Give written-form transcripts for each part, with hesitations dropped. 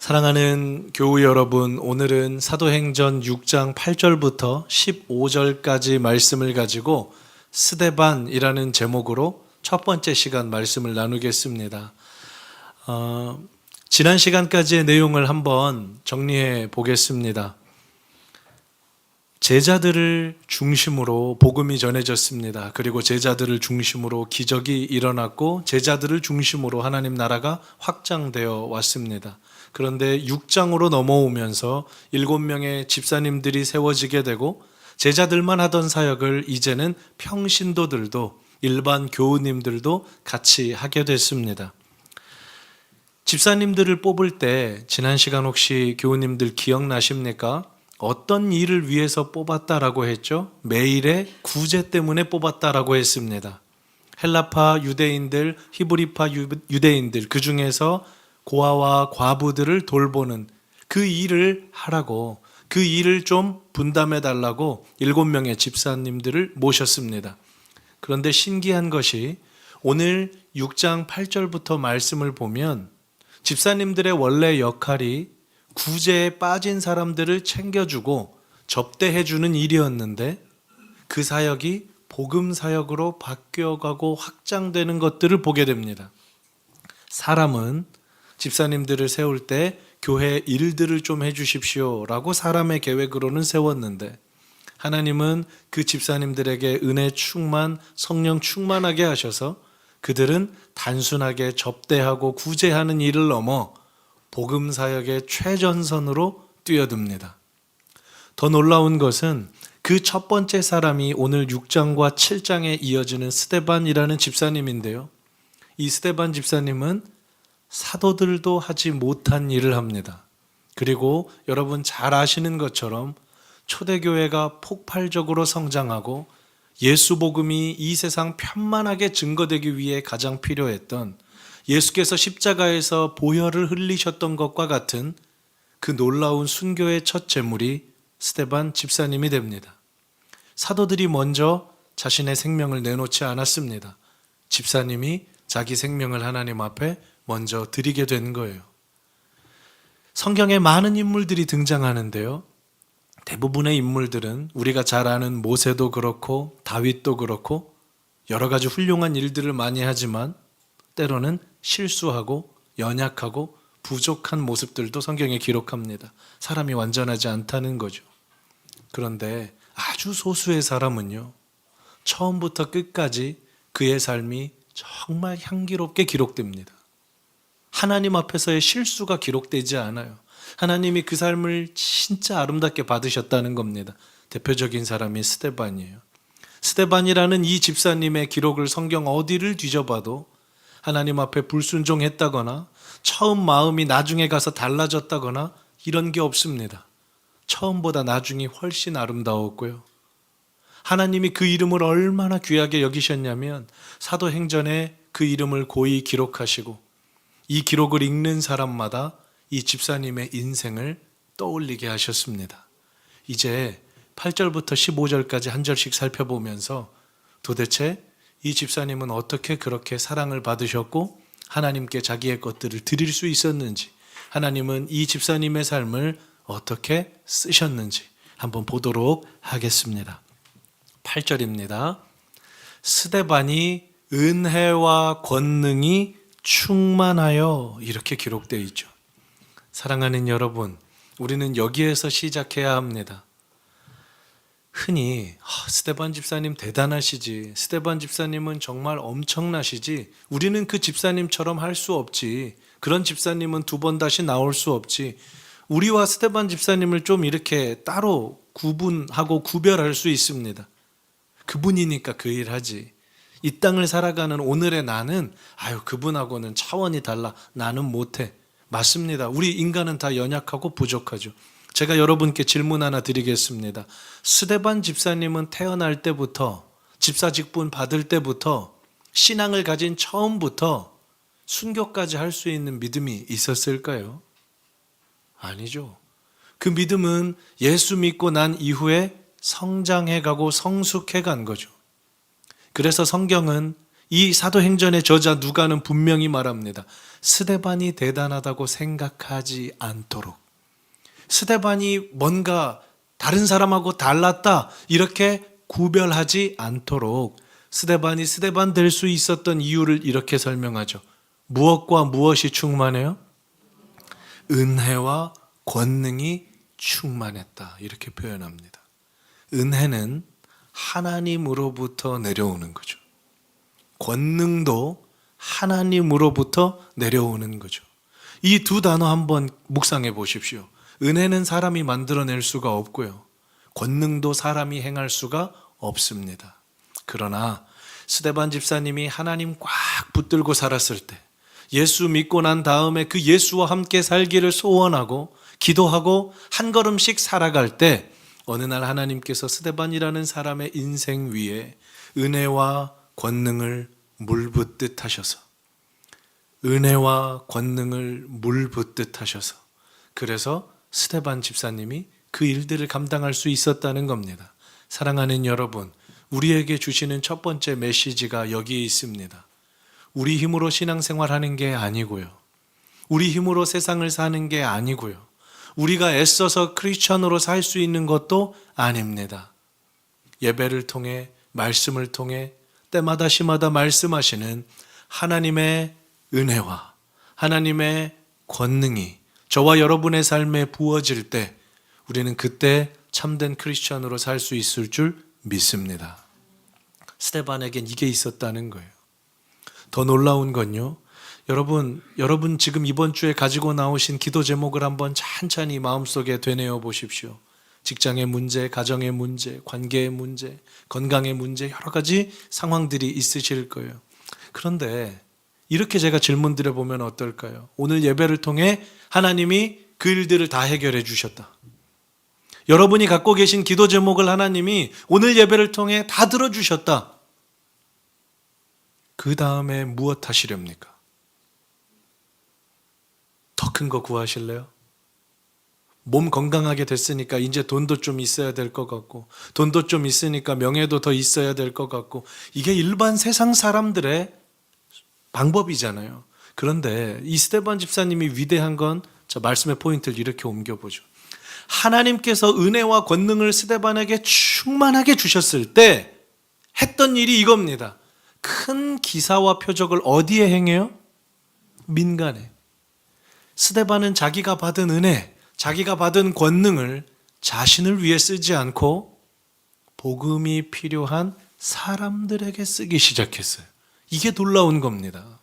사랑하는 교우 여러분, 오늘은 사도행전 6장 8절부터 15절까지 말씀을 가지고 스데반이라는 제목으로 첫 번째 시간 말씀을 나누겠습니다. 지난 시간까지의 내용을 한번 정리해 보겠습니다. 제자들을 중심으로 복음이 전해졌습니다. 그리고 제자들을 중심으로 기적이 일어났고 제자들을 중심으로 하나님 나라가 확장되어 왔습니다. 그런데 6장으로 넘어오면서 7명의 집사님들이 세워지게 되고 제자들만 하던 사역을 이제는 평신도들도 일반 교우님들도 같이 하게 됐습니다. 집사님들을 뽑을 때 지난 시간 혹시 교우님들 기억나십니까? 어떤 일을 위해서 뽑았다라고 했죠? 매일의 구제 때문에 뽑았다라고 했습니다. 헬라파 유대인들, 히브리파 유대인들, 그 중에서 고아와 과부들을 돌보는 그 일을 하라고, 그 일을 좀 분담해 달라고 7명의 집사님들을 모셨습니다. 그런데 신기한 것이 오늘 6장 8절부터 말씀을 보면 집사님들의 원래 역할이 구제에 빠진 사람들을 챙겨주고 접대해주는 일이었는데 그 사역이 복음 사역으로 바뀌어가고 확장되는 것들을 보게 됩니다. 사람은 집사님들을 세울 때 교회 일들을 좀 해주십시오 라고 사람의 계획으로는 세웠는데 하나님은 그 집사님들에게 은혜 충만, 성령 충만하게 하셔서 그들은 단순하게 접대하고 구제하는 일을 넘어 복음 사역의 최전선으로 뛰어듭니다. 더 놀라운 것은 그 첫 번째 사람이 오늘 6장과 7장에 이어지는 스데반이라는 집사님인데요. 이 스데반 집사님은 사도들도 하지 못한 일을 합니다. 그리고 여러분 잘 아시는 것처럼 초대교회가 폭발적으로 성장하고 예수 복음이 이 세상 편만하게 증거되기 위해 가장 필요했던 예수께서 십자가에서 보혈을 흘리셨던 것과 같은 그 놀라운 순교의 첫 제물이 스데반 집사님이 됩니다. 사도들이 먼저 자신의 생명을 내놓지 않았습니다. 집사님이 자기 생명을 하나님 앞에 먼저 드리게 된 거예요. 성경에 많은 인물들이 등장하는데요. 대부분의 인물들은 우리가 잘 아는 모세도 그렇고 다윗도 그렇고 여러 가지 훌륭한 일들을 많이 하지만 때로는 실수하고 연약하고 부족한 모습들도 성경에 기록합니다. 사람이 완전하지 않다는 거죠. 그런데 아주 소수의 사람은요, 처음부터 끝까지 그의 삶이 정말 향기롭게 기록됩니다. 하나님 앞에서의 실수가 기록되지 않아요. 하나님이 그 삶을 진짜 아름답게 받으셨다는 겁니다. 대표적인 사람이 스데반이에요. 스데반이라는 이 집사님의 기록을 성경 어디를 뒤져봐도 하나님 앞에 불순종했다거나 처음 마음이 나중에 가서 달라졌다거나 이런 게 없습니다. 처음보다 나중이 훨씬 아름다웠고요. 하나님이 그 이름을 얼마나 귀하게 여기셨냐면 사도행전에 그 이름을 고이 기록하시고 이 기록을 읽는 사람마다 이 집사님의 인생을 떠올리게 하셨습니다. 이제 8절부터 15절까지 한 절씩 살펴보면서 도대체 이 집사님은 어떻게 그렇게 사랑을 받으셨고 하나님께 자기의 것들을 드릴 수 있었는지, 하나님은 이 집사님의 삶을 어떻게 쓰셨는지 한번 보도록 하겠습니다. 8절입니다. 스데반이 은혜와 권능이 충만하여, 이렇게 기록되어 있죠. 사랑하는 여러분, 우리는 여기에서 시작해야 합니다. 흔히 스데반 집사님 대단하시지, 스데반 집사님은 정말 엄청나시지, 우리는 그 집사님처럼 할 수 없지, 그런 집사님은 두 번 다시 나올 수 없지, 우리와 스데반 집사님을 좀 이렇게 따로 구분하고 구별할 수 있습니다. 그분이니까 그 일 하지. 이 땅을 살아가는 오늘의 나는 그분하고는 차원이 달라, 나는 못해. 맞습니다. 우리 인간은 다 연약하고 부족하죠. 제가 여러분께 질문 하나 드리겠습니다. 스데반 집사님은 태어날 때부터, 집사 직분 받을 때부터, 신앙을 가진 처음부터 순교까지 할 수 있는 믿음이 있었을까요? 아니죠. 그 믿음은 예수 믿고 난 이후에 성장해가고 성숙해간 거죠. 그래서 성경은 이 사도행전의 저자 누가는 분명히 말합니다. 스데반이 대단하다고 생각하지 않도록, 스데반이 뭔가 다른 사람하고 달랐다 이렇게 구별하지 않도록 스데반이 스데반 될 수 있었던 이유를 이렇게 설명하죠. 무엇과 무엇이 충만해요? 은혜와 권능이 충만했다, 이렇게 표현합니다. 은혜는 하나님으로부터 내려오는 거죠. 권능도 하나님으로부터 내려오는 거죠. 이 두 단어 한번 묵상해 보십시오. 은혜는 사람이 만들어낼 수가 없고요, 권능도 사람이 행할 수가 없습니다. 그러나 스데반 집사님이 하나님 꽉 붙들고 살았을 때, 예수 믿고 난 다음에 그 예수와 함께 살기를 소원하고 기도하고 한 걸음씩 살아갈 때, 어느 날 하나님께서 스데반이라는 사람의 인생 위에 은혜와 권능을 물붓듯 하셔서, 은혜와 권능을 물붓듯 하셔서, 그래서 스데반 집사님이 그 일들을 감당할 수 있었다는 겁니다. 사랑하는 여러분, 우리에게 주시는 첫 번째 메시지가 여기에 있습니다. 우리 힘으로 신앙생활하는 게 아니고요, 우리 힘으로 세상을 사는 게 아니고요, 우리가 애써서 크리스천으로 살 수 있는 것도 아닙니다. 예배를 통해, 말씀을 통해 때마다 시마다 말씀하시는 하나님의 은혜와 하나님의 권능이 저와 여러분의 삶에 부어질 때, 우리는 그때 참된 크리스천으로 살 수 있을 줄 믿습니다. 스데반에겐 이게 있었다는 거예요. 더 놀라운 건요, 여러분 지금 이번 주에 가지고 나오신 기도 제목을 한번 찬찬히 마음속에 되뇌어 보십시오. 직장의 문제, 가정의 문제, 관계의 문제, 건강의 문제, 여러 가지 상황들이 있으실 거예요. 그런데 이렇게 제가 질문 드려보면 어떨까요? 오늘 예배를 통해 하나님이 그 일들을 다 해결해 주셨다. 여러분이 갖고 계신 기도 제목을 하나님이 오늘 예배를 통해 다 들어주셨다. 그 다음에 무엇 하시렵니까? 더 큰 거 구하실래요? 몸 건강하게 됐으니까 이제 돈도 좀 있어야 될 것 같고, 돈도 좀 있으니까 명예도 더 있어야 될 것 같고, 이게 일반 세상 사람들의 방법이잖아요. 그런데 이 스데반 집사님이 위대한 건, 자, 말씀의 포인트를 이렇게 옮겨보죠. 하나님께서 은혜와 권능을 스데반에게 충만하게 주셨을 때 했던 일이 이겁니다. 큰 기사와 표적을 어디에 행해요? 민간에. 스데반은 자기가 받은 은혜, 자기가 받은 권능을 자신을 위해 쓰지 않고 복음이 필요한 사람들에게 쓰기 시작했어요. 이게 놀라운 겁니다.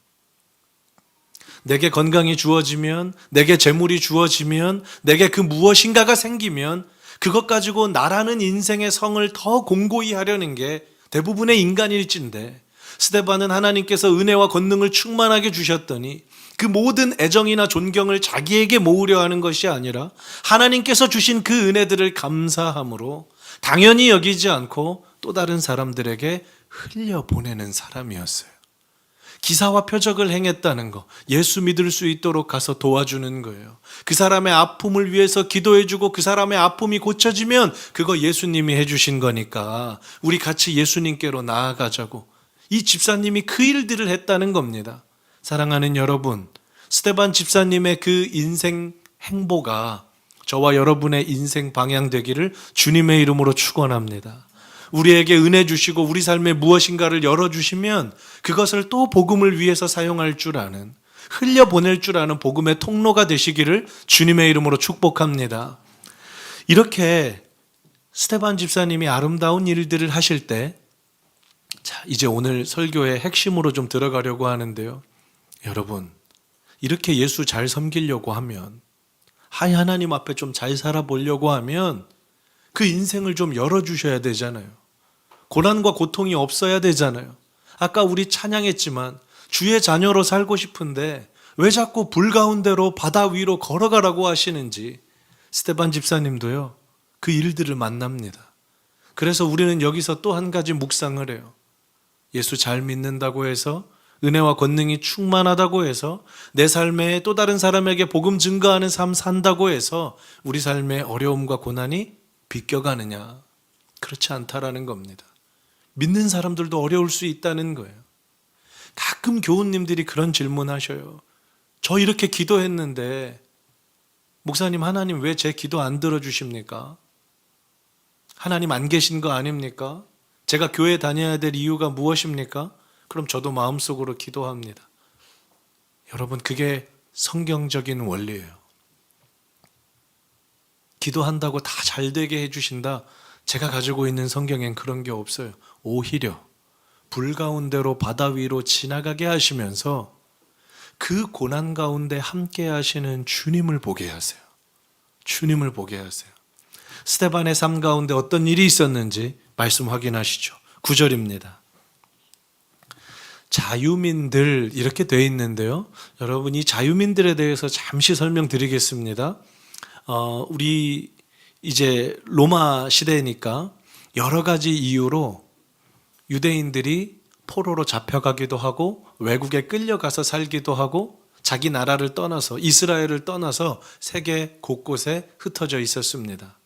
내게 건강이 주어지면, 내게 재물이 주어지면, 내게 그 무엇인가가 생기면 그것 가지고 나라는 인생의 성을 더 공고히 하려는 게 대부분의 인간일진데, 스데반은 하나님께서 은혜와 권능을 충만하게 주셨더니 그 모든 애정이나 존경을 자기에게 모으려 하는 것이 아니라 하나님께서 주신 그 은혜들을 감사함으로 당연히 여기지 않고 또 다른 사람들에게 흘려보내는 사람이었어요. 기사와 표적을 행했다는 거, 예수 믿을 수 있도록 가서 도와주는 거예요. 그 사람의 아픔을 위해서 기도해주고 그 사람의 아픔이 고쳐지면 그거 예수님이 해주신 거니까 우리 같이 예수님께로 나아가자고, 이 집사님이 그 일들을 했다는 겁니다. 사랑하는 여러분, 스데반 집사님의 그 인생 행보가 저와 여러분의 인생 방향 되기를 주님의 이름으로 축원합니다. 우리에게 은혜 주시고 우리 삶에 무엇인가를 열어주시면 그것을 또 복음을 위해서 사용할 줄 아는, 흘려보낼 줄 아는 복음의 통로가 되시기를 주님의 이름으로 축복합니다. 이렇게 스데반 집사님이 아름다운 일들을 하실 때, 자, 이제 오늘 설교의 핵심으로 좀 들어가려고 하는데요. 여러분, 이렇게 예수 잘 섬기려고 하면, 하나님 앞에 좀 잘 살아보려고 하면 그 인생을 좀 열어주셔야 되잖아요. 고난과 고통이 없어야 되잖아요. 아까 우리 찬양했지만 주의 자녀로 살고 싶은데 왜 자꾸 불 가운데로 바다 위로 걸어가라고 하시는지, 스데반 집사님도요, 그 일들을 만납니다. 그래서 우리는 여기서 또 한 가지 묵상을 해요. 예수 잘 믿는다고 해서, 은혜와 권능이 충만하다고 해서, 내 삶에 또 다른 사람에게 복음 증거하는 삶 산다고 해서 우리 삶의 어려움과 고난이 비껴가느냐? 그렇지 않다라는 겁니다. 믿는 사람들도 어려울 수 있다는 거예요. 가끔 교우님들이 그런 질문하셔요. 저 이렇게 기도했는데 목사님, 하나님 왜 제 기도 안 들어주십니까? 하나님 안 계신 거 아닙니까? 제가 교회 다녀야 될 이유가 무엇입니까? 그럼 저도 마음속으로 기도합니다. 여러분, 그게 성경적인 원리예요. 기도한다고 다 잘 되게 해주신다. 제가 가지고 있는 성경엔 그런 게 없어요. 오히려 불 가운데로 바다 위로 지나가게 하시면서 그 고난 가운데 함께 하시는 주님을 보게 하세요. 주님을 보게 하세요. 스데반의 삶 가운데 어떤 일이 있었는지 말씀 확인하시죠. 9절입니다. 자유민들 이렇게 되어 있는데요. 여러분, 이 자유민들에 대해서 잠시 설명드리겠습니다. 우리 이제 로마 시대니까 여러 가지 이유로 유대인들이 포로로 잡혀가기도 하고 외국에 끌려가서 살기도 하고 자기 나라를 떠나서 이스라엘을 떠나서 세계 곳곳에 흩어져 있었습니다.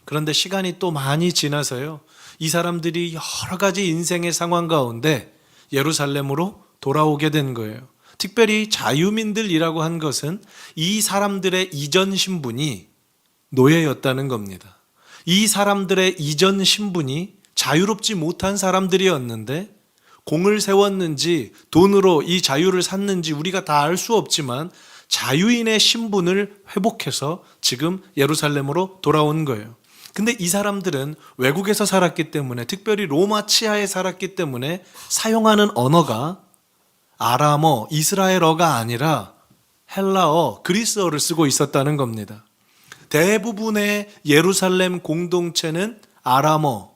그런데 시간이 또 많이 지나서요, 이 사람들이 여러 가지 인생의 상황 가운데 예루살렘으로 돌아오게 된 거예요. 특별히 자유민들이라고 한 것은 이 사람들의 이전 신분이 노예였다는 겁니다. 이 사람들의 이전 신분이 자유롭지 못한 사람들이었는데 공을 세웠는지 돈으로 이 자유를 샀는지 우리가 다 알 수 없지만 자유인의 신분을 회복해서 지금 예루살렘으로 돌아온 거예요. 근데 이 사람들은 외국에서 살았기 때문에, 특별히 로마 치하에 살았기 때문에 사용하는 언어가 아람어, 이스라엘어가 아니라 헬라어, 그리스어를 쓰고 있었다는 겁니다. 대부분의 예루살렘 공동체는 아람어,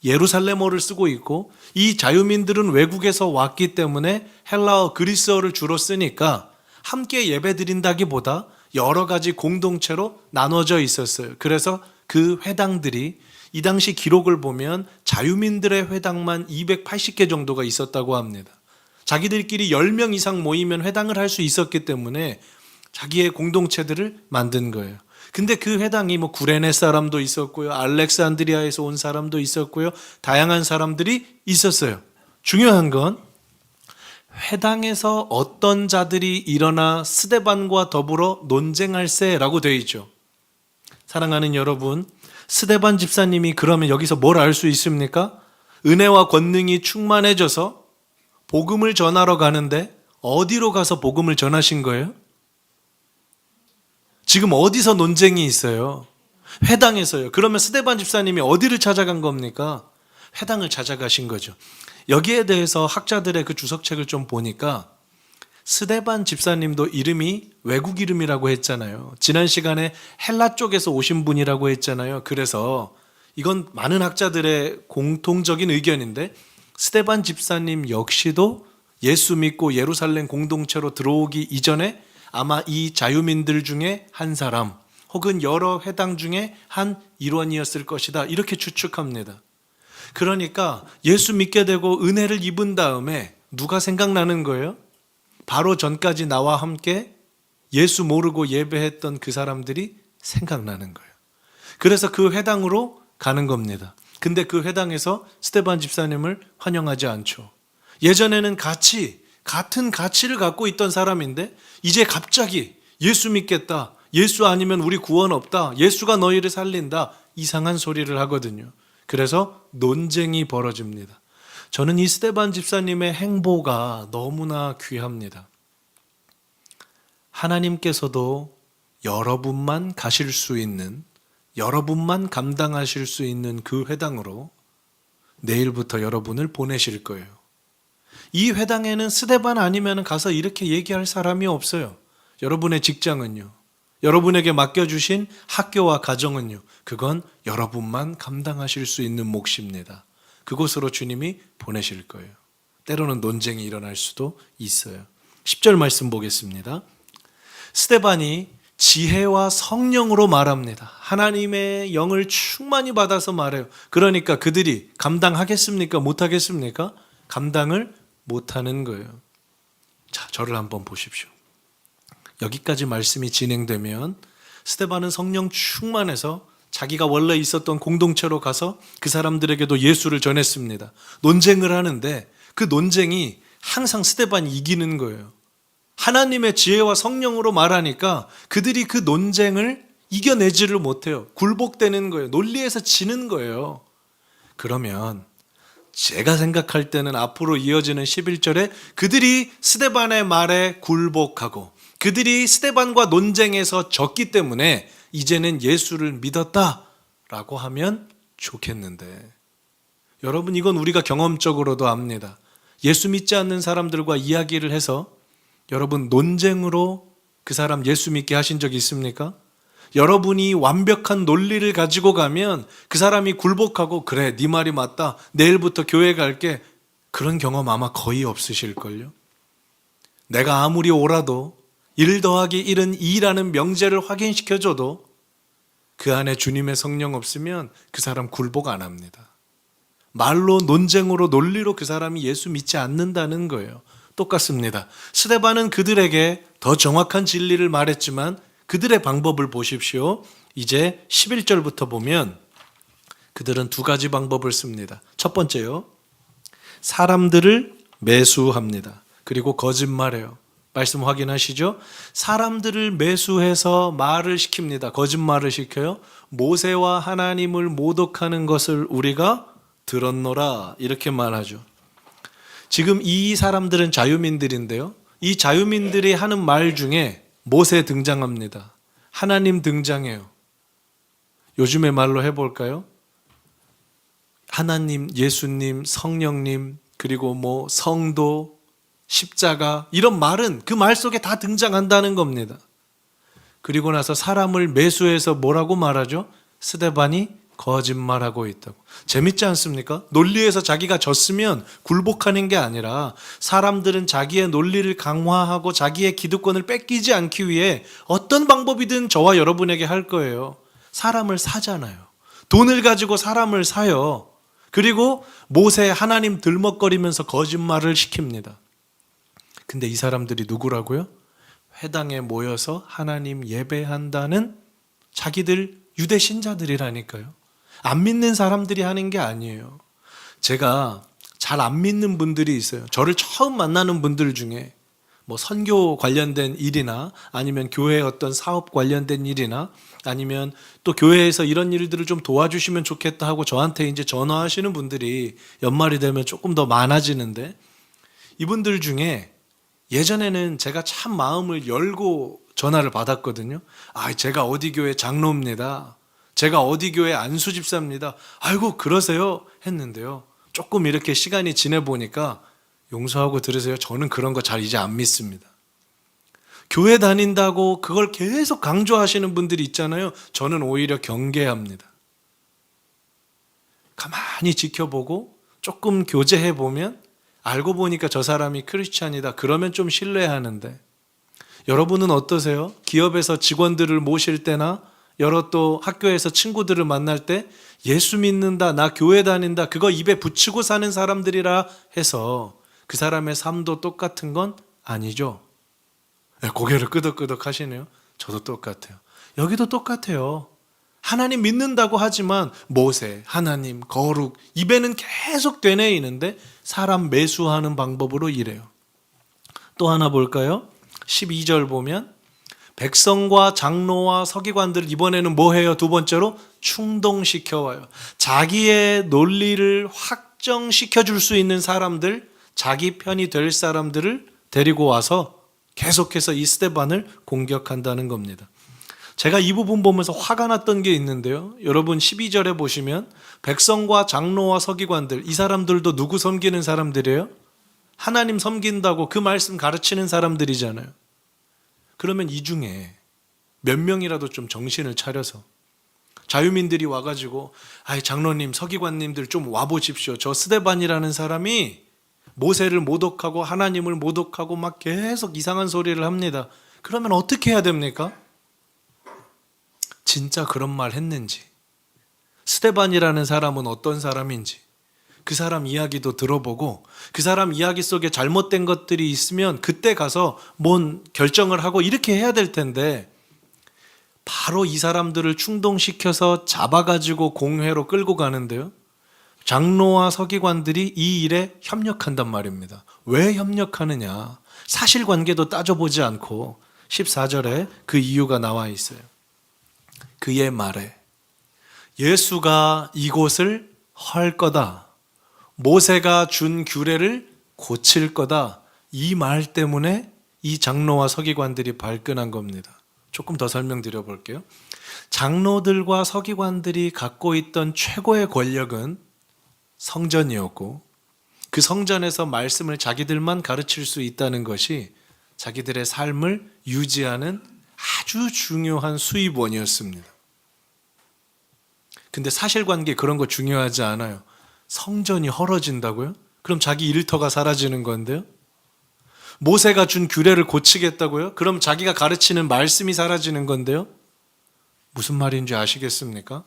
예루살렘어를 쓰고 있고, 이 자유민들은 외국에서 왔기 때문에 헬라어, 그리스어를 주로 쓰니까 함께 예배드린다기보다 여러 가지 공동체로 나눠져 있었어요. 그래서 그 회당들이 이 당시 기록을 보면 자유민들의 회당만 280개 정도가 있었다고 합니다. 자기들끼리 10명 이상 모이면 회당을 할 수 있었기 때문에 자기의 공동체들을 만든 거예요. 근데 그 회당이 구레네 사람도 있었고요, 알렉산드리아에서 온 사람도 있었고요, 다양한 사람들이 있었어요. 중요한 건 회당에서 어떤 자들이 일어나 스데반과 더불어 논쟁할세라고 되어 있죠. 사랑하는 여러분, 스데반 집사님이 그러면 여기서 뭘 알 수 있습니까? 은혜와 권능이 충만해져서 복음을 전하러 가는데 어디로 가서 복음을 전하신 거예요? 지금 어디서 논쟁이 있어요? 회당에서요. 그러면 스데반 집사님이 어디를 찾아간 겁니까? 회당을 찾아가신 거죠. 여기에 대해서 학자들의 그 주석책을 좀 보니까 스데반 집사님도 이름이 외국 이름이라고 했잖아요. 지난 시간에 헬라 쪽에서 오신 분이라고 했잖아요. 그래서 이건 많은 학자들의 공통적인 의견인데, 스데반 집사님 역시도 예수 믿고 예루살렘 공동체로 들어오기 이전에 아마 이 자유민들 중에 한 사람 혹은 여러 회당 중에 한 일원이었을 것이다, 이렇게 추측합니다. 그러니까 예수 믿게 되고 은혜를 입은 다음에 누가 생각나는 거예요? 바로 전까지 나와 함께 예수 모르고 예배했던 그 사람들이 생각나는 거예요. 그래서 그 회당으로 가는 겁니다. 근데 그 회당에서 스데반 집사님을 환영하지 않죠. 예전에는 같은 가치를 갖고 있던 사람인데 이제 갑자기 예수 믿겠다, 예수 아니면 우리 구원 없다, 예수가 너희를 살린다, 이상한 소리를 하거든요. 그래서 논쟁이 벌어집니다. 저는 이 스데반 집사님의 행보가 너무나 귀합니다. 하나님께서도 여러분만 가실 수 있는, 여러분만 감당하실 수 있는 그 회당으로 내일부터 여러분을 보내실 거예요. 이 회당에는 스데반 아니면 가서 이렇게 얘기할 사람이 없어요. 여러분의 직장은요, 여러분에게 맡겨주신 학교와 가정은요, 그건 여러분만 감당하실 수 있는 몫입니다. 그곳으로 주님이 보내실 거예요. 때로는 논쟁이 일어날 수도 있어요. 10절 말씀 보겠습니다. 스데반이 지혜와 성령으로 말합니다. 하나님의 영을 충만히 받아서 말해요. 그러니까 그들이 감당하겠습니까? 못하겠습니까? 감당을 못하는 거예요. 자, 저를 한번 보십시오. 여기까지 말씀이 진행되면 스데반은 성령 충만해서 자기가 원래 있었던 공동체로 가서 그 사람들에게도 예수를 전했습니다. 논쟁을 하는데 그 논쟁이 항상 스데반이 이기는 거예요. 하나님의 지혜와 성령으로 말하니까 그들이 그 논쟁을 이겨내지를 못해요. 굴복되는 거예요. 논리에서 지는 거예요. 그러면 제가 생각할 때는 앞으로 이어지는 11절에 그들이 스데반의 말에 굴복하고 그들이 스데반과 논쟁에서 졌기 때문에 이제는 예수를 믿었다라고 하면 좋겠는데, 여러분, 이건 우리가 경험적으로도 압니다. 예수 믿지 않는 사람들과 이야기를 해서 여러분 논쟁으로 그 사람 예수 믿게 하신 적 있습니까? 여러분이 완벽한 논리를 가지고 가면 그 사람이 굴복하고 그래 네 말이 맞다 내일부터 교회 갈게, 그런 경험 아마 거의 없으실걸요. 내가 아무리 옳아도 1 더하기 1은 2라는 명제를 확인시켜줘도 그 안에 주님의 성령 없으면 그 사람 굴복 안 합니다. 말로 논쟁으로 논리로 그 사람이 예수 믿지 않는다는 거예요. 똑같습니다. 스데반은 그들에게 더 정확한 진리를 말했지만 그들의 방법을 보십시오. 이제 11절부터 보면 그들은 2가지 방법을 씁니다. 첫 번째요, 사람들을 매수합니다. 그리고 거짓말해요. 말씀 확인하시죠? 사람들을 매수해서 말을 시킵니다. 거짓말을 시켜요. 모세와 하나님을 모독하는 것을 우리가 들었노라, 이렇게 말하죠. 지금 이 사람들은 자유민들인데요, 이 자유민들이 하는 말 중에 모세 등장합니다. 하나님 등장해요. 요즘의 말로 해볼까요? 하나님, 예수님, 성령님, 그리고 뭐 성도, 십자가, 이런 말은 그 말 속에 다 등장한다는 겁니다. 그리고 나서 사람을 매수해서 뭐라고 말하죠? 스데반이 거짓말하고 있다고. 재밌지 않습니까? 논리에서 자기가 졌으면 굴복하는 게 아니라 사람들은 자기의 논리를 강화하고 자기의 기득권을 뺏기지 않기 위해 어떤 방법이든 저와 여러분에게 할 거예요. 사람을 사잖아요. 돈을 가지고 사람을 사요. 그리고 모세 하나님 들먹거리면서 거짓말을 시킵니다. 근데 이 사람들이 누구라고요? 회당에 모여서 하나님 예배한다는 자기들 유대 신자들이라니까요. 안 믿는 사람들이 하는 게 아니에요. 제가 잘 안 믿는 분들이 있어요. 저를 처음 만나는 분들 중에 뭐 선교 관련된 일이나 아니면 교회 어떤 사업 관련된 일이나 아니면 또 교회에서 이런 일들을 좀 도와주시면 좋겠다 하고 저한테 이제 전화하시는 분들이 연말이 되면 조금 더 많아지는데, 이분들 중에 예전에는 제가 참 마음을 열고 전화를 받았거든요. 제가 어디 교회 장로입니다. 제가 어디 교회 안수 집사입니다. 아이고 그러세요 했는데요, 조금 이렇게 시간이 지내보니까 용서하고 들으세요, 저는 그런 거 잘 이제 안 믿습니다. 교회 다닌다고 그걸 계속 강조하시는 분들이 있잖아요. 저는 오히려 경계합니다. 가만히 지켜보고 조금 교제해보면 알고 보니까 저 사람이 크리스찬이다, 그러면 좀 신뢰하는데, 여러분은 어떠세요? 기업에서 직원들을 모실 때나 여러 또 학교에서 친구들을 만날 때 예수 믿는다, 나 교회 다닌다, 그거 입에 붙이고 사는 사람들이라 해서 그 사람의 삶도 똑같은 건 아니죠. 고개를 끄덕끄덕 하시네요. 저도 똑같아요. 여기도 똑같아요. 하나님 믿는다고 하지만 모세, 하나님, 거룩, 입에는 계속 되뇌이는데 사람 매수하는 방법으로 일해요. 또 하나 볼까요? 12절 보면 백성과 장로와 서기관들을 이번에는 뭐 해요? 두 번째로 충동시켜와요. 자기의 논리를 확정시켜 줄 수 있는 사람들, 자기 편이 될 사람들을 데리고 와서 계속해서 이 스데반을 공격한다는 겁니다. 제가 이 부분 보면서 화가 났던 게 있는데요, 여러분 12절에 보시면 백성과 장로와 서기관들, 이 사람들도 누구 섬기는 사람들이에요? 하나님 섬긴다고 그 말씀 가르치는 사람들이잖아요. 그러면 이 중에 몇 명이라도 좀 정신을 차려서 자유민들이 와가지고 장로님, 서기관님들 좀 와보십시오, 저 스데반이라는 사람이 모세를 모독하고 하나님을 모독하고 막 계속 이상한 소리를 합니다. 그러면 어떻게 해야 됩니까? 진짜 그런 말 했는지, 스데반이라는 사람은 어떤 사람인지 그 사람 이야기도 들어보고 그 사람 이야기 속에 잘못된 것들이 있으면 그때 가서 뭔 결정을 하고 이렇게 해야 될 텐데, 바로 이 사람들을 충동시켜서 잡아가지고 공회로 끌고 가는데요, 장로와 서기관들이 이 일에 협력한단 말입니다. 왜 협력하느냐? 사실관계도 따져보지 않고 14절에 그 이유가 나와 있어요. 그의 말에 예수가 이곳을 헐 거다. 모세가 준 규례를 고칠 거다. 이 말 때문에 이 장로와 서기관들이 발끈한 겁니다. 조금 더 설명드려 볼게요. 장로들과 서기관들이 갖고 있던 최고의 권력은 성전이었고 그 성전에서 말씀을 자기들만 가르칠 수 있다는 것이 자기들의 삶을 유지하는 아주 중요한 수입원이었습니다. 근데 사실관계 그런 거 중요하지 않아요. 성전이 헐어진다고요? 그럼 자기 일터가 사라지는 건데요? 모세가 준 규례를 고치겠다고요? 그럼 자기가 가르치는 말씀이 사라지는 건데요? 무슨 말인지 아시겠습니까?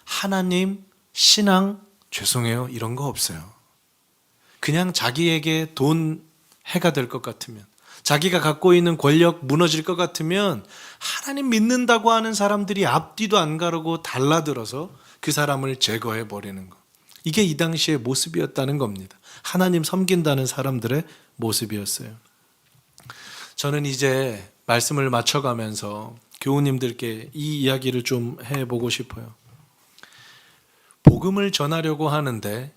하나님, 신앙, 죄송해요. 이런 거 없어요. 그냥 자기에게 돈 해가 될 것 같으면, 자기가 갖고 있는 권력 무너질 것 같으면 하나님 믿는다고 하는 사람들이 앞뒤도 안 가르고 달라들어서 그 사람을 제거해 버리는 것. 이게 이 당시의 모습이었다는 겁니다. 하나님 섬긴다는 사람들의 모습이었어요. 저는 이제 말씀을 맞춰가면서 교우님들께 이 이야기를 좀 해보고 싶어요. 복음을 전하려고 하는데,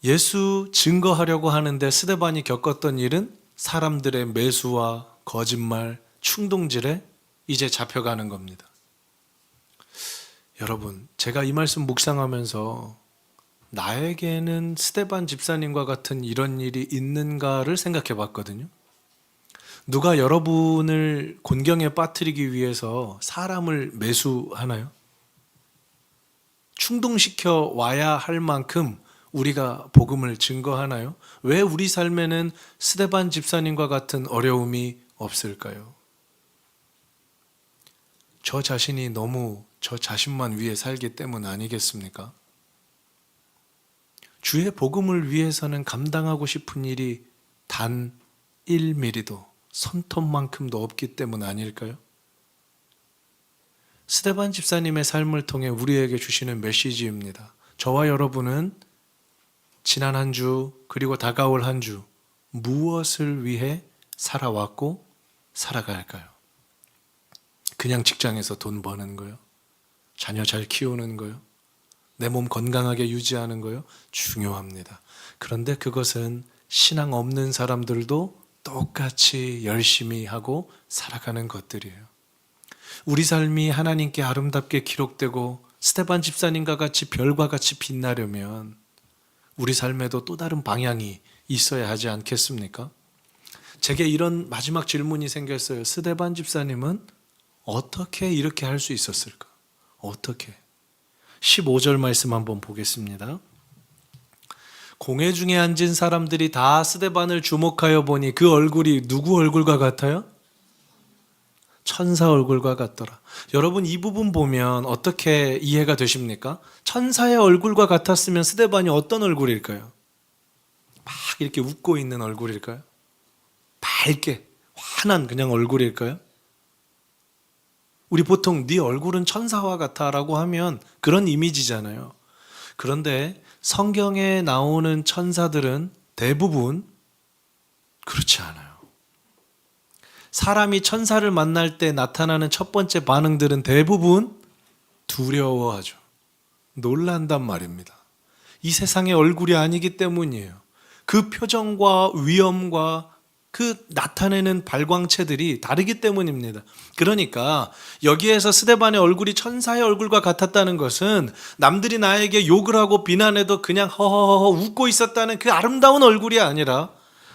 예수 증거하려고 하는데 스데반이 겪었던 일은 사람들의 매수와 거짓말, 충동질에 이제 잡혀가는 겁니다. 여러분, 제가 이 말씀 묵상하면서 나에게는 스데반 집사님과 같은 이런 일이 있는가를 생각해 봤거든요. 누가 여러분을 곤경에 빠뜨리기 위해서 사람을 매수하나요? 충동시켜 와야 할 만큼 우리가 복음을 증거하나요? 왜 우리 삶에는 스데반 집사님과 같은 어려움이 없을까요? 저 자신이 너무 저 자신만 위해 살기 때문 아니겠습니까? 주의 복음을 위해서는 감당하고 싶은 일이 단 1mm도 손톱만큼도 없기 때문 아닐까요? 스데반 집사님의 삶을 통해 우리에게 주시는 메시지입니다. 저와 여러분은 지난 한 주 그리고 다가올 한 주 무엇을 위해 살아왔고 살아갈까요? 그냥 직장에서 돈 버는 거요? 자녀 잘 키우는 거요? 내 몸 건강하게 유지하는 거요? 중요합니다. 그런데 그것은 신앙 없는 사람들도 똑같이 열심히 하고 살아가는 것들이에요. 우리 삶이 하나님께 아름답게 기록되고 스데반 집사님과 같이 별과 같이 빛나려면 우리 삶에도 또 다른 방향이 있어야 하지 않겠습니까? 제게 이런 마지막 질문이 생겼어요. 스데반 집사님은 어떻게 이렇게 할 수 있었을까? 어떻게? 15절 말씀 한번 보겠습니다. 공회 중에 앉은 사람들이 다 스데반을 주목하여 보니 그 얼굴이 누구 얼굴과 같아요? 천사 얼굴과 같더라. 여러분, 이 부분 보면 어떻게 이해가 되십니까? 천사의 얼굴과 같았으면 스데반이 어떤 얼굴일까요? 막 이렇게 웃고 있는 얼굴일까요? 밝게 환한 그냥 얼굴일까요? 우리 보통 네 얼굴은 천사와 같아 라고 하면 그런 이미지잖아요. 그런데 성경에 나오는 천사들은 대부분 그렇지 않아요. 사람이 천사를 만날 때 나타나는 첫 번째 반응들은 대부분 두려워하죠. 놀란단 말입니다. 이 세상의 얼굴이 아니기 때문이에요. 그 표정과 위엄과 그 나타내는 발광체들이 다르기 때문입니다. 그러니까 여기에서 스데반의 얼굴이 천사의 얼굴과 같았다는 것은 남들이 나에게 욕을 하고 비난해도 그냥 허허허 웃고 있었다는 그 아름다운 얼굴이 아니라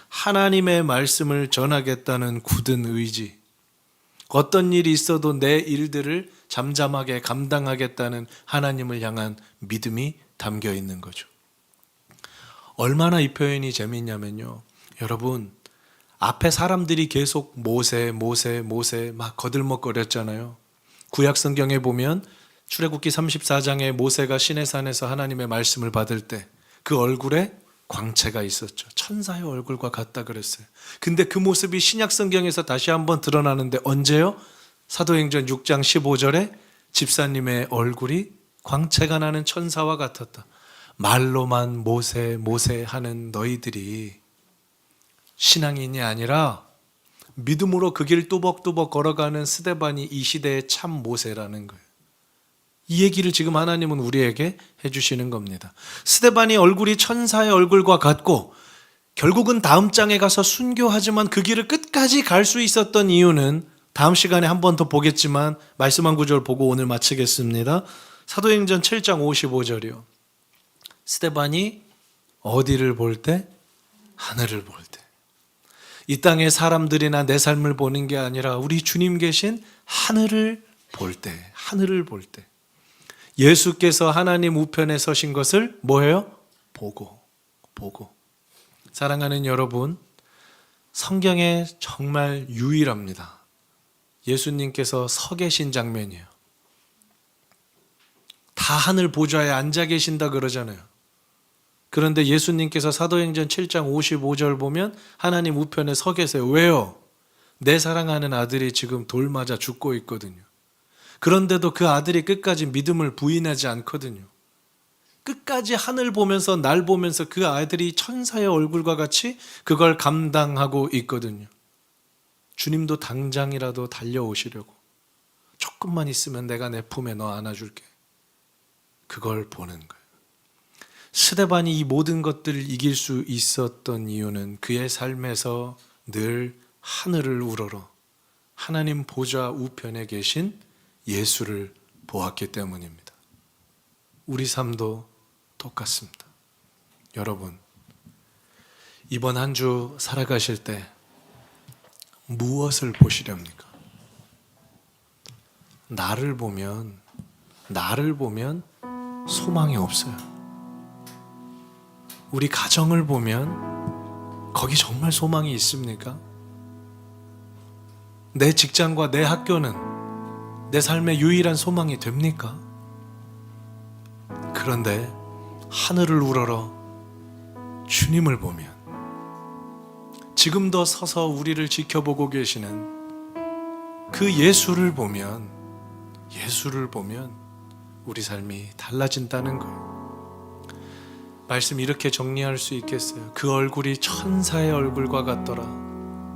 하나님의 말씀을 전하겠다는 굳은 의지, 어떤 일이 있어도 내 일들을 잠잠하게 감당하겠다는 하나님을 향한 믿음이 담겨 있는 거죠. 얼마나 이 표현이 재미있냐면요, 여러분, 앞에 사람들이 계속 모세 막 거들먹거렸잖아요. 구약 성경에 보면 출애굽기 34장에 모세가 시내산에서 하나님의 말씀을 받을 때 그 얼굴에 광채가 있었죠. 천사의 얼굴과 같다 그랬어요. 근데 그 모습이 신약 성경에서 다시 한번 드러나는데 언제요? 사도행전 6장 15절에 집사님의 얼굴이 광채가 나는 천사와 같았다. 말로만 모세 모세 하는 너희들이 신앙인이 아니라 믿음으로 그 길 뚜벅뚜벅 걸어가는 스데반이 이 시대의 참 모세라는 거예요. 이 얘기를 지금 하나님은 우리에게 해주시는 겁니다. 스데반이 얼굴이 천사의 얼굴과 같고 결국은 다음 장에 가서 순교하지만 그 길을 끝까지 갈 수 있었던 이유는 다음 시간에 한 번 더 보겠지만 말씀 한 구절 보고 오늘 마치겠습니다. 사도행전 7장 55절이요. 스데반이 어디를 볼 때? 하늘을 볼 때. 이 땅의 사람들이나 내 삶을 보는 게 아니라 우리 주님 계신 하늘을 볼 때, 하늘을 볼 때. 예수께서 하나님 우편에 서신 것을 뭐예요? 보고. 사랑하는 여러분, 성경에 정말 유일합니다. 예수님께서 서 계신 장면이에요. 다 하늘 보좌에 앉아 계신다 그러잖아요. 그런데 예수님께서 사도행전 7장 55절 보면 하나님 우편에 서 계세요. 왜요? 내 사랑하는 아들이 지금 돌 맞아 죽고 있거든요. 그런데도 그 아들이 끝까지 믿음을 부인하지 않거든요. 끝까지 하늘 보면서 날 보면서 그 아들이 천사의 얼굴과 같이 그걸 감당하고 있거든요. 주님도 당장이라도 달려오시려고 조금만 있으면 내가 내 품에 너 안아줄게. 그걸 보는 거예요. 스데반이 이 모든 것들을 이길 수 있었던 이유는 그의 삶에서 늘 하늘을 우러러 하나님 보좌 우편에 계신 예수를 보았기 때문입니다. 우리 삶도 똑같습니다. 여러분, 이번 한 주 살아가실 때 무엇을 보시렵니까? 나를 보면 소망이 없어요. 우리 가정을 보면 거기 정말 소망이 있습니까? 내 직장과 내 학교는 내 삶의 유일한 소망이 됩니까? 그런데 하늘을 우러러 주님을 보면, 지금도 서서 우리를 지켜보고 계시는 그 예수를 보면 우리 삶이 달라진다는 거예요. 말씀 이렇게 정리할 수 있겠어요. 그 얼굴이 천사의 얼굴과 같더라.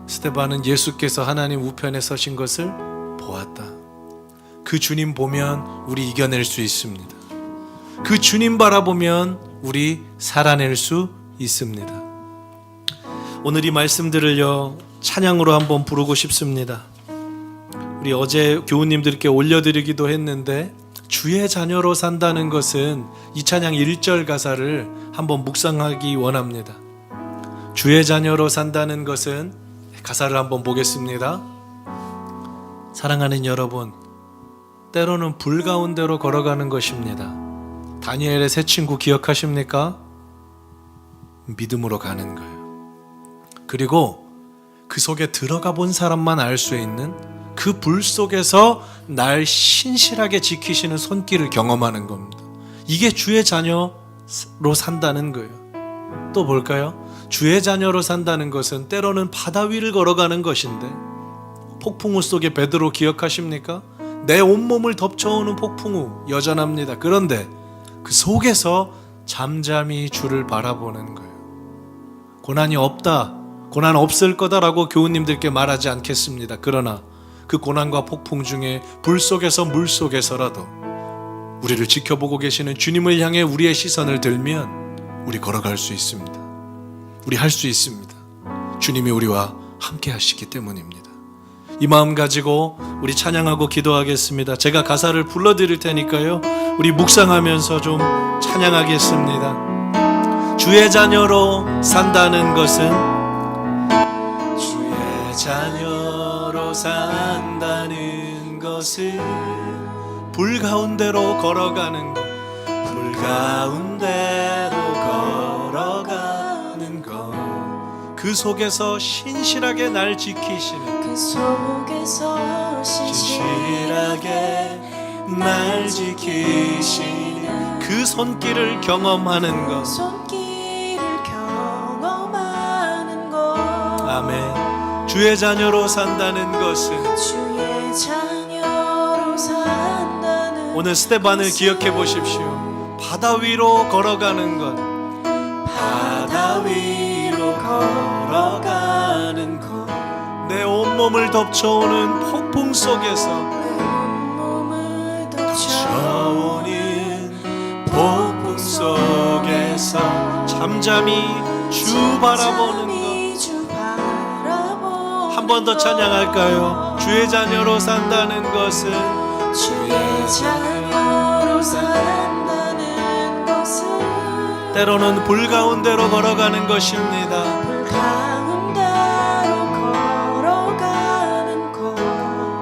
스데반은 예수께서 하나님 우편에 서신 것을 보았다. 그 주님 보면 우리 이겨낼 수 있습니다. 그 주님 바라보면 우리 살아낼 수 있습니다. 오늘 이 말씀들을요, 찬양으로 한번 부르고 싶습니다. 우리 어제 교우님들께 올려드리기도 했는데, 주의 자녀로 산다는 것은 이 찬양 1절 가사를 한번 묵상하기 원합니다. 주의 자녀로 산다는 것은, 가사를 한번 보겠습니다. 사랑하는 여러분, 때로는 불 가운데로 걸어가는 것입니다. 다니엘의 세 친구 기억하십니까? 믿음으로 가는 거예요. 그리고 그 속에 들어가 본 사람만 알 수 있는 그 불 속에서 날 신실하게 지키시는 손길을 경험하는 겁니다. 이게 주의 자녀로 산다는 거예요. 또 볼까요? 주의 자녀로 산다는 것은 때로는 바다 위를 걸어가는 것인데, 폭풍우 속에 베드로 기억하십니까? 내 온몸을 덮쳐오는 폭풍우 여전합니다. 그런데 그 속에서 잠잠히 주를 바라보는 거예요. 고난이 없다, 고난 없을 거다라고 교우님들께 말하지 않겠습니다. 그러나 그 고난과 폭풍 중에 불 속에서 물 속에서라도 우리를 지켜보고 계시는 주님을 향해 우리의 시선을 들면 우리 걸어갈 수 있습니다. 우리 할 수 있습니다. 주님이 우리와 함께 하시기 때문입니다. 이 마음 가지고 우리 찬양하고 기도하겠습니다. 제가 가사를 불러드릴 테니까요, 우리 묵상하면서 좀 찬양하겠습니다. 주의 자녀로 산다는 것은, 주의 자녀로 산다는 것은 불 가운데로 걸어가는 것, 불 가운데로 걸어가는 것, 그 속에서 신실하게 날 지키시는, 그 속에서 신실하게 날 지키시는 그 손길을 경험하는 것. 손길을 경험하는 것. 아멘. 주의 자녀로 산다는 것은, 주의 자녀로 산다는 오늘 스데반을 기억해 보십시오. 바다 위로 걸어가는 것, 바다 위로 걸어가는 것 내 온몸을 덮쳐오는 폭풍 속에서 몸을 덮쳐오는 폭풍 속에서 잠잠히 주 바라보는 것. 한 번 더 찬양할까요? 주의 자녀로 산다는 것은 주의 자녀로 산다는 것은 때로는 불 가운데로 걸어가는 것입니다. 불 가운데로 걸어가는 것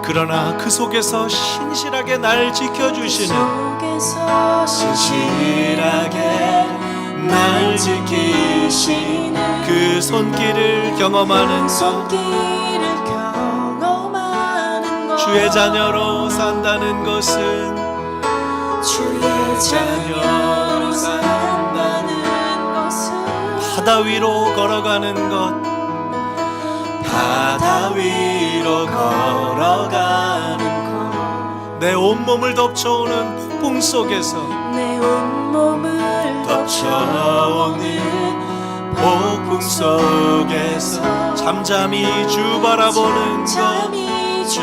그러나 그 속에서 신실하게 날 지켜주시는, 속에서 신실하게 날 지키시는 그 손길을 경험하는 것. 손길을 경험하는 것 주의 자녀로 산다는 것은 주의 자녀로 산다는 것은 바다 위로 걸어가는 것, 바다 위로 걸어가는 것, 내 온몸을 덮쳐오는 폭풍 속에서 내 온몸을 덮쳐오는 폭풍 속에서 잠잠히 주 바라보는 것. 잠이 주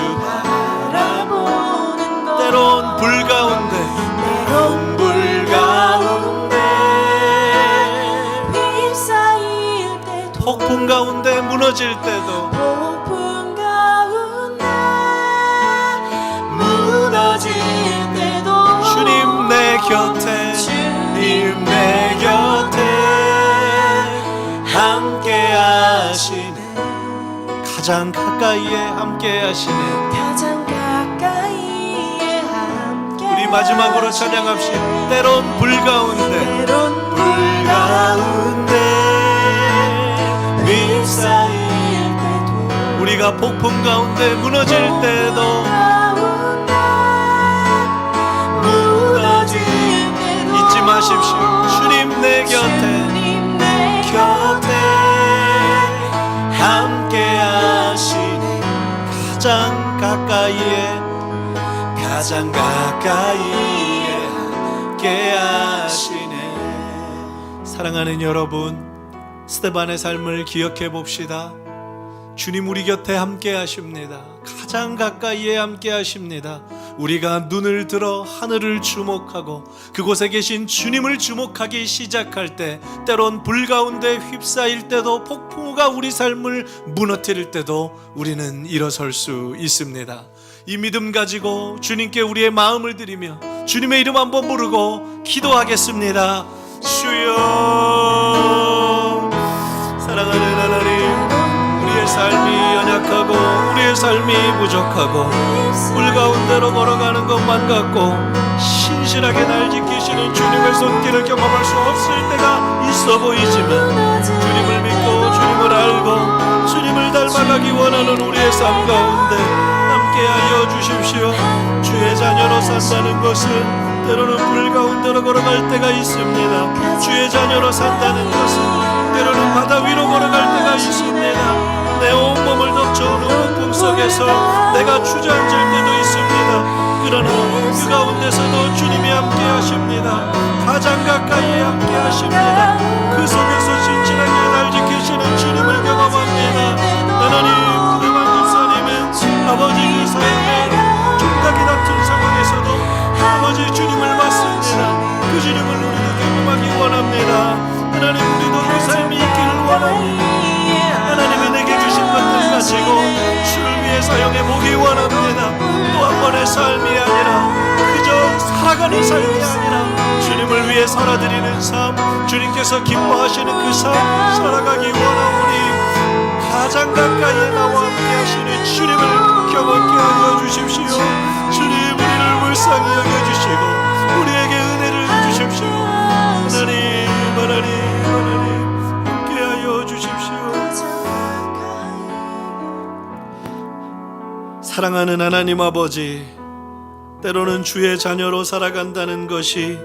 바라보는 것 때론 불 가운데, 때론 불 가운데 휩싸일 때도 폭풍 가운데 무너질 때도, 폭풍 가운데 무너질 때도 주님 내 곁에, 주님 내 곁에 함께 하시네. 가장 가까이에 함께 하시네. 가장 가까이에 함께 우리 마지막으로 찬양합시다. 때론 불 가운데, 때론 불 가운데 휩싸일 때도 우리가 폭풍 가운데 무너질 때도, 무너질 때도 잊지 마십시오. 주님 내 곁에, 주님 내 곁에 함께 하시네. 가장 가까이에, 가장 가까이에 함께 하시네. 사랑하는 여러분, 스데반의 삶을 기억해 봅시다. 주님 우리 곁에 함께 하십니다. 가장 가까이에 함께 하십니다. 우리가 눈을 들어 하늘을 주목하고 그곳에 계신 주님을 주목하기 시작할 때, 때론 불 가운데 휩싸일 때도, 폭풍우가 우리 삶을 무너뜨릴 때도 우리는 일어설 수 있습니다. 이 믿음 가지고 주님께 우리의 마음을 드리며 주님의 이름 한번 부르고 기도하겠습니다. 주여, 사랑하는 하나님, 우리의 삶이 연약하고 우리의 삶이 부족하고 불 가운데로 걸어가는 것만 같고 신실하게 날 지키시는 주님의 손길을 경험할 수 없을 때가 있어 보이지만, 주님을 믿고 주님을 알고 주님을 닮아가기 원하는 우리의 삶 가운데 함께하여 주십시오. 주의 자녀로 산다는 것은 때로는 불 가운데로 걸어갈 때가 있습니다. 주의 자녀로 산다는 것은 때로는 바다 위로 걸어갈 때가 있습니다. 내 온몸을 덮쳐오는 폭풍 속에서 내가 주저앉을 때도 있습니다. 그러나 그 가운데서도 주님이 함께 하십니다. 가장 가까이에 함께 하십니다. 그 속에서 진실하게 날 지키시는 주님을 경험합니다. 하나님, 부대만 집사님은 아버지 그 삶에 총각이 다툰 상황에서도 아버지 주님을 맞습니다. 그 주님을 우리도 경험하기 원합니다. 하나님, 우리도 그 삶이 있기를 원합니다. 하나님이 내게 주신 것들 가지고 주를 위해 사용해 보기 원합니다. 또 한 번의 삶이 아니라 그저 살아가는 삶이 아니라 주님을 위해 살아드리는 삶, 주님께서 기뻐하시는 그 삶 살아가기 원하오니 가장 가까이에 나와 함께 하시는 주님을 경험케 하여 주십시오. 주님, 우리를 불쌍히 여겨주시고 우리에게 은혜를 주십시오. 하나님, 하나님, 하나님, 함께 하여 주십시오. 사랑하는 하나님 아버지, 때로는 주의 자녀로 살아간다는 것이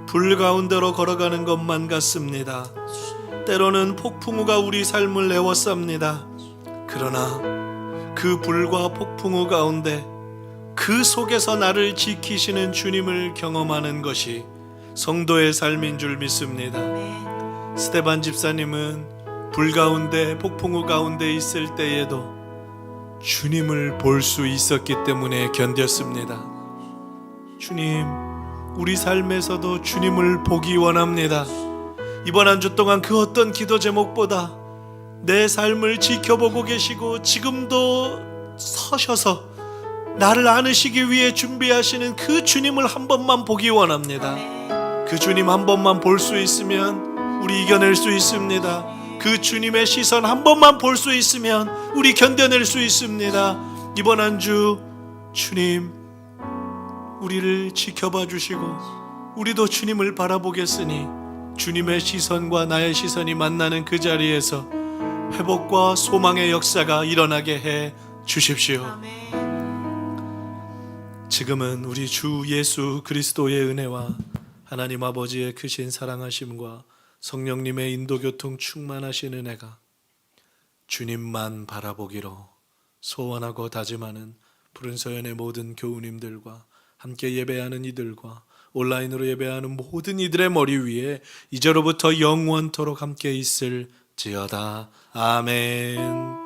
불 가운데로 걸어가는 것만 같습니다. 때로는 폭풍우가 우리 삶을 내워쌉니다. 그러나 그 불과 폭풍우 가운데 그 속에서 나를 지키시는 주님을 경험하는 것이 성도의 삶인 줄 믿습니다. 아멘. 스테반 집사님은 불 가운데 폭풍우 가운데 있을 때에도 주님을 볼 수 있었기 때문에 견뎠습니다. 주님, 우리 삶에서도 주님을 보기 원합니다. 이번 한 주 동안 그 어떤 기도 제목보다 내 삶을 지켜보고 계시고 지금도 서셔서 나를 안으시기 위해 준비하시는 그 주님을 한 번만 보기 원합니다. 그 주님 한 번만 볼 수 있으면 우리 이겨낼 수 있습니다. 그 주님의 시선 한 번만 볼 수 있으면 우리 견뎌낼 수 있습니다. 이번 한 주 주님 우리를 지켜봐 주시고 우리도 주님을 바라보겠으니 주님의 시선과 나의 시선이 만나는 그 자리에서 회복과 소망의 역사가 일어나게 해 주십시오. 아멘. 지금은 우리 주 예수 그리스도의 은혜와 하나님 아버지의 크신 사랑하심과 성령님의 인도교통 충만하신 은혜가 주님만 바라보기로 소원하고 다짐하는 푸른 서연의 모든 교우님들과 함께 예배하는 이들과 온라인으로 예배하는 모든 이들의 머리 위에 이제로부터 영원토록 함께 있을지어다. 아멘.